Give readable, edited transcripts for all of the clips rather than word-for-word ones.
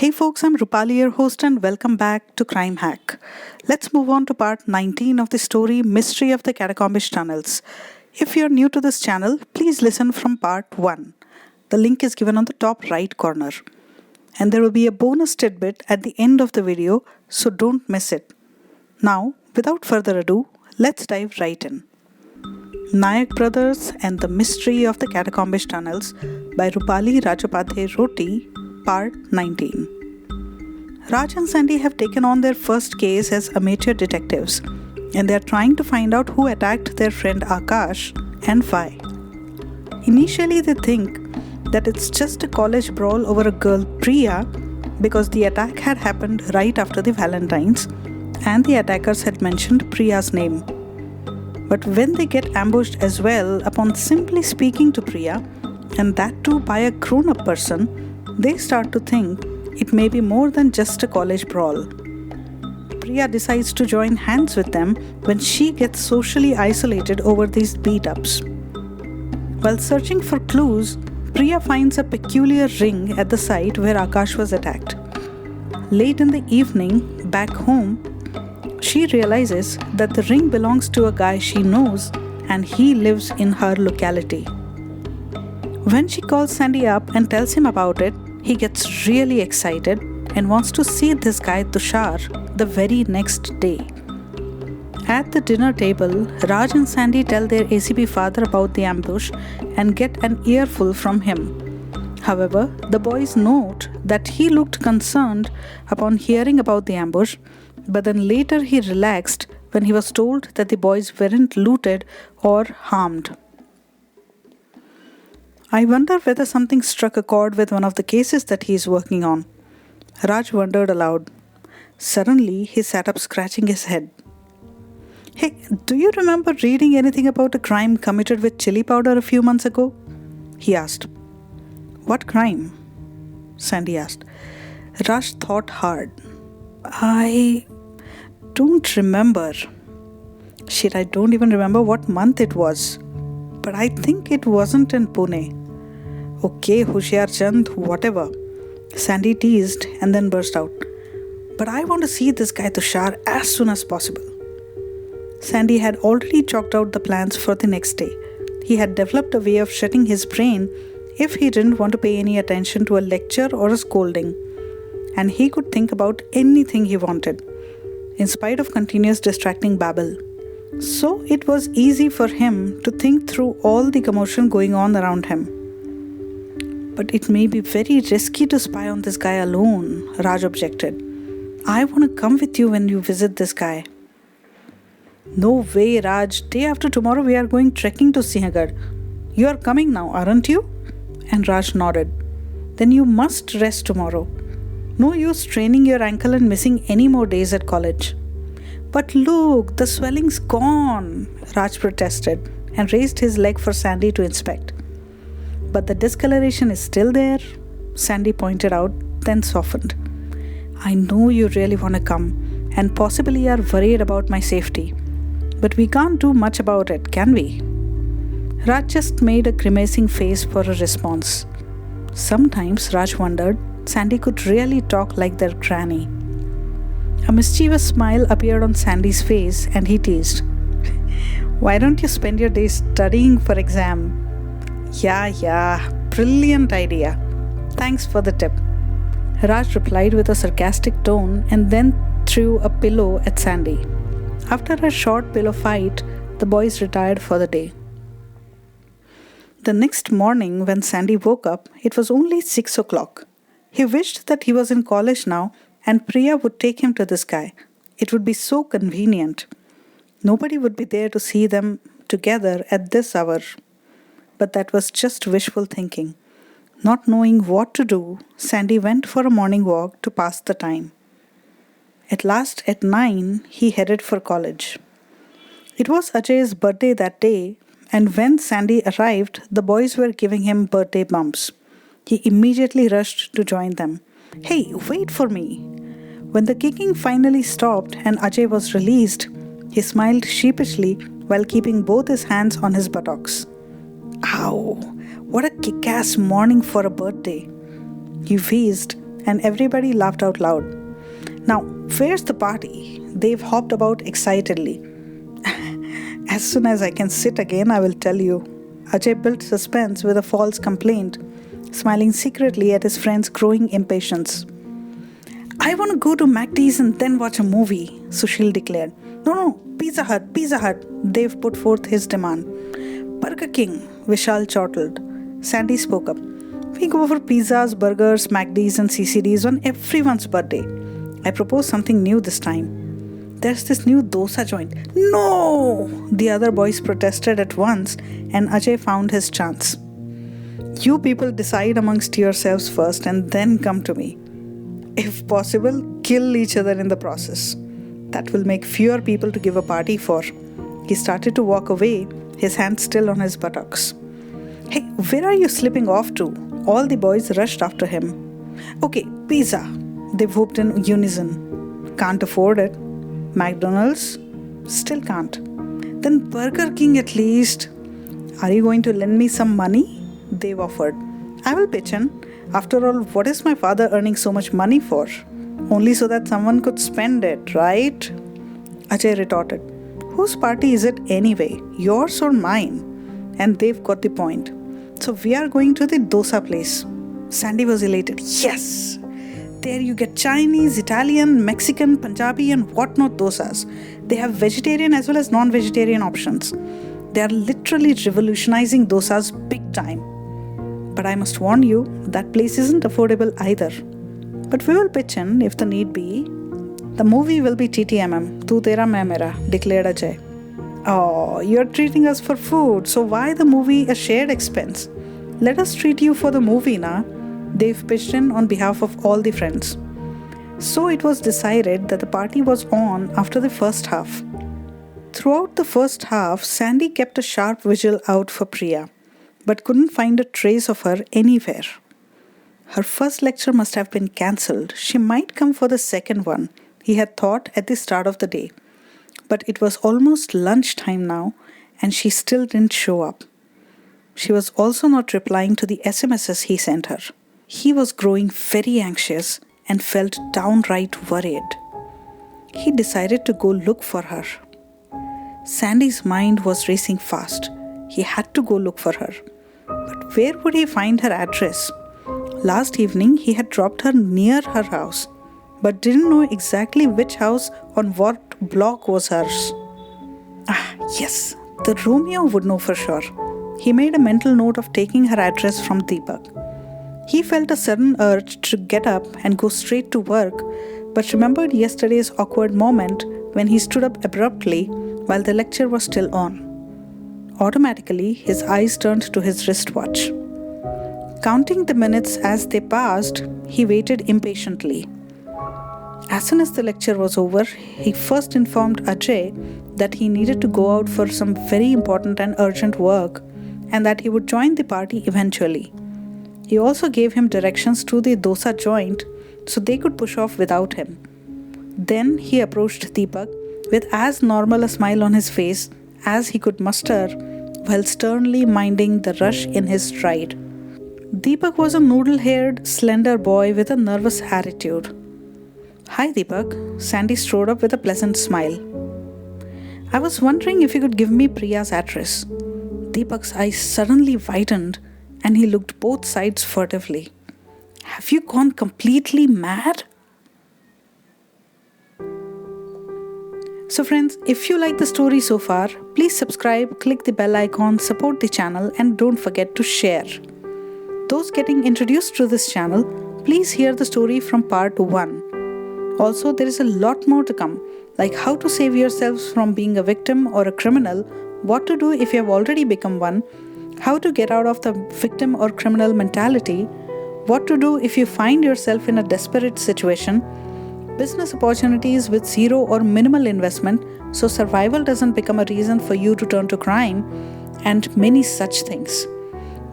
Hey folks, I'm Rupali, your host, and welcome back to Crime Hack. Let's move on to part 19 of the story Mystery of the Catacombs Tunnels. If you're new to this channel, please listen from part 1. The link is given on the top right corner. And there will be a bonus tidbit at the end of the video, so don't miss it. Now, without further ado, let's dive right in. Nayak Brothers and the Mystery of the Catacombs Tunnels by Rupali Rajapadhe Roti, Part 19. Raj and Sandy have taken on their first case as amateur detectives, and they are trying to find out who attacked their friend Aakash and why. Initially, they think that it's just a college brawl over a girl, Priya, because the attack had happened right after the Valentines, and the attackers had mentioned Priya's name. But when they get ambushed as well upon simply speaking to Priya, and that too by a grown-up person, they start to think it may be more than just a college brawl. Priya decides to join hands with them when she gets socially isolated over these beat-ups. While searching for clues, Priya finds a peculiar ring at the site where Aakash was attacked. Late in the evening, back home, she realizes that the ring belongs to a guy she knows and he lives in her locality. When she calls Sandy up and tells him about it, he gets really excited and wants to see this guy Tushar the very next day. At the dinner table, Raj and Sandy tell their ACP father about the ambush and get an earful from him. However, the boys note that he looked concerned upon hearing about the ambush, but then later he relaxed when he was told that the boys weren't looted or harmed. I wonder whether something struck a chord with one of the cases that he is working on. Raj wondered aloud. Suddenly, he sat up scratching his head. Hey, do you remember reading anything about a crime committed with chili powder a few months ago? He asked. What crime? Sandy asked. Raj thought hard. I don't remember. Shit, I don't even remember what month it was. But I think it wasn't in Pune. Okay, Hushyar Chand, whatever. Sandy teased and then burst out. But I want to see this guy Tushar as soon as possible. Sandy had already chalked out the plans for the next day. He had developed a way of shutting his brain if he didn't want to pay any attention to a lecture or a scolding. And he could think about anything he wanted, in spite of continuous distracting babble. So it was easy for him to think through all the commotion going on around him. But it may be very risky to spy on this guy alone, Raj objected. I want to come with you when you visit this guy. No way, Raj. Day after tomorrow we are going trekking to Sinhagad. You are coming now, aren't you? And Raj nodded. Then you must rest tomorrow. No use straining your ankle and missing any more days at college. But look, the swelling's gone, Raj protested and raised his leg for Sandy to inspect. But the discoloration is still there, Sandy pointed out, then softened. I know you really want to come and possibly are worried about my safety. But we can't do much about it, can we? Raj just made a grimacing face for a response. Sometimes, Raj wondered, Sandy could really talk like their granny. A mischievous smile appeared on Sandy's face and he teased. Why don't you spend your days studying for exam? Yeah, brilliant idea. Thanks for the tip. Raj replied with a sarcastic tone and then threw a pillow at Sandy. After a short pillow fight, the boys retired for the day. The next morning when Sandy woke up, it was only 6 o'clock. He wished that he was in college now and Priya would take him to this guy. It would be so convenient. Nobody would be there to see them together at this hour. But that was just wishful thinking. Not knowing what to do, Sandy went for a morning walk to pass the time. At last, at 9, he headed for college. It was Ajay's birthday that day, and when Sandy arrived, the boys were giving him birthday bumps. He immediately rushed to join them. Hey, wait for me! When the kicking finally stopped and Ajay was released, he smiled sheepishly while keeping both his hands on his buttocks. Ow! What a kick-ass morning for a birthday! He wheezed and everybody laughed out loud. Now, where's the party? They've hopped about excitedly. As soon as I can sit again, I will tell you. Ajay built suspense with a false complaint, smiling secretly at his friend's growing impatience. I want to go to McD's and then watch a movie, Sushil declared. No, Pizza Hut, Dev put forth his demand. Burger King, Vishal chortled. Sandy spoke up. We go for pizzas, burgers, McD's and CCD's on everyone's birthday. I propose something new this time. There's this new dosa joint. No! The other boys protested at once and Ajay found his chance. You people decide amongst yourselves first and then come to me. If possible, kill each other in the process. That will make fewer people to give a party for. He started to walk away, his hand still on his buttocks. Hey, where are you slipping off to? All the boys rushed after him. Okay, pizza, they whooped in unison. Can't afford it. McDonald's? Still can't. Then Burger King at least. Are you going to lend me some money? They've offered. I will pitch in. After all, what is my father earning so much money for? Only so that someone could spend it, right? Ajay retorted. Whose party is it anyway? Yours or mine? And they've got the point. So we are going to the dosa place. Sandy was elated. Yes! There you get Chinese, Italian, Mexican, Punjabi and whatnot dosas. They have vegetarian as well as non-vegetarian options. They are literally revolutionizing dosas big time. But I must warn you, that place isn't affordable either. But we will pitch in if the need be. The movie will be TTMM, Tu Tera Main Mera, declared Ajay. Oh, you're treating us for food, so why the movie a shared expense? Let us treat you for the movie, na? They've pitched in on behalf of all the friends. So it was decided that the party was on after the first half. Throughout the first half, Sandy kept a sharp vigil out for Priya, but couldn't find a trace of her anywhere. Her first lecture must have been cancelled. She might come for the second one, he had thought at the start of the day. But it was almost lunchtime now, and she still didn't show up. She was also not replying to the SMSs he sent her. He was growing very anxious and felt downright worried. He decided to go look for her. Sandy's mind was racing fast. He had to go look for her. But where would he find her address? Last evening, he had dropped her near her house, but didn't know exactly which house on what block was hers. Yes, the Romeo would know for sure. He made a mental note of taking her address from Deepak. He felt a sudden urge to get up and go straight to work, but remembered yesterday's awkward moment when he stood up abruptly while the lecture was still on. Automatically, his eyes turned to his wristwatch. Counting the minutes as they passed, he waited impatiently. As soon as the lecture was over, he first informed Ajay that he needed to go out for some very important and urgent work and that he would join the party eventually. He also gave him directions to the dosa joint so they could push off without him. Then he approached Deepak with as normal a smile on his face as he could muster while sternly minding the rush in his stride. Deepak was a noodle-haired, slender boy with a nervous attitude. Hi Deepak, Sandy strode up with a pleasant smile. I was wondering if you could give me Priya's address. Deepak's eyes suddenly widened and he looked both sides furtively. Have you gone completely mad? So friends, if you like the story so far, please subscribe, click the bell icon, support the channel and don't forget to share. Those getting introduced to this channel, please hear the story from part 1. Also, there is a lot more to come, like how to save yourselves from being a victim or a criminal, what to do if you have already become one, how to get out of the victim or criminal mentality, what to do if you find yourself in a desperate situation, business opportunities with zero or minimal investment so survival doesn't become a reason for you to turn to crime, and many such things.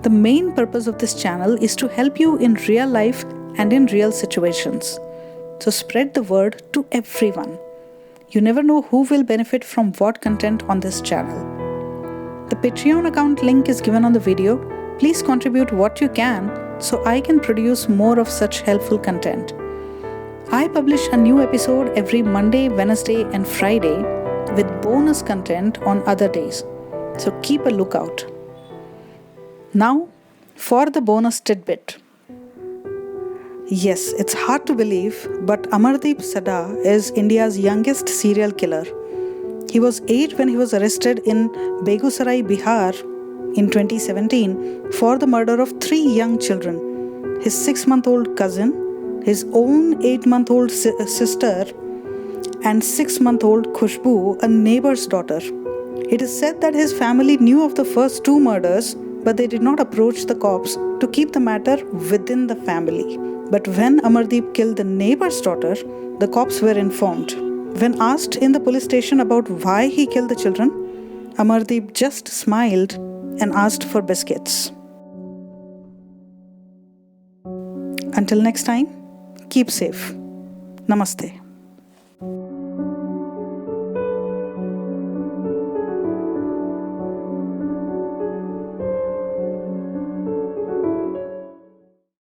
The main purpose of this channel is to help you in real life and in real situations. So spread the word to everyone. You never know who will benefit from what content on this channel. The Patreon account link is given on the video. Please contribute what you can so I can produce more of such helpful content. I publish a new episode every Monday, Wednesday, and Friday with bonus content on other days. So keep a lookout. Now, for the bonus tidbit. Yes, it's hard to believe, but Amardeep Sada is India's youngest serial killer. He was 8 when he was arrested in Begusarai, Bihar in 2017 for the murder of 3 young children: his 6-month-old cousin, his own 8-month-old sister, and 6-month-old Khushbu, a neighbor's daughter. It is said that his family knew of the first 2 murders, but they did not approach the cops to keep the matter within the family. But when Amardeep killed the neighbor's daughter, the cops were informed. When asked in the police station about why he killed the children, Amardeep just smiled and asked for biscuits. Until next time, keep safe. Namaste.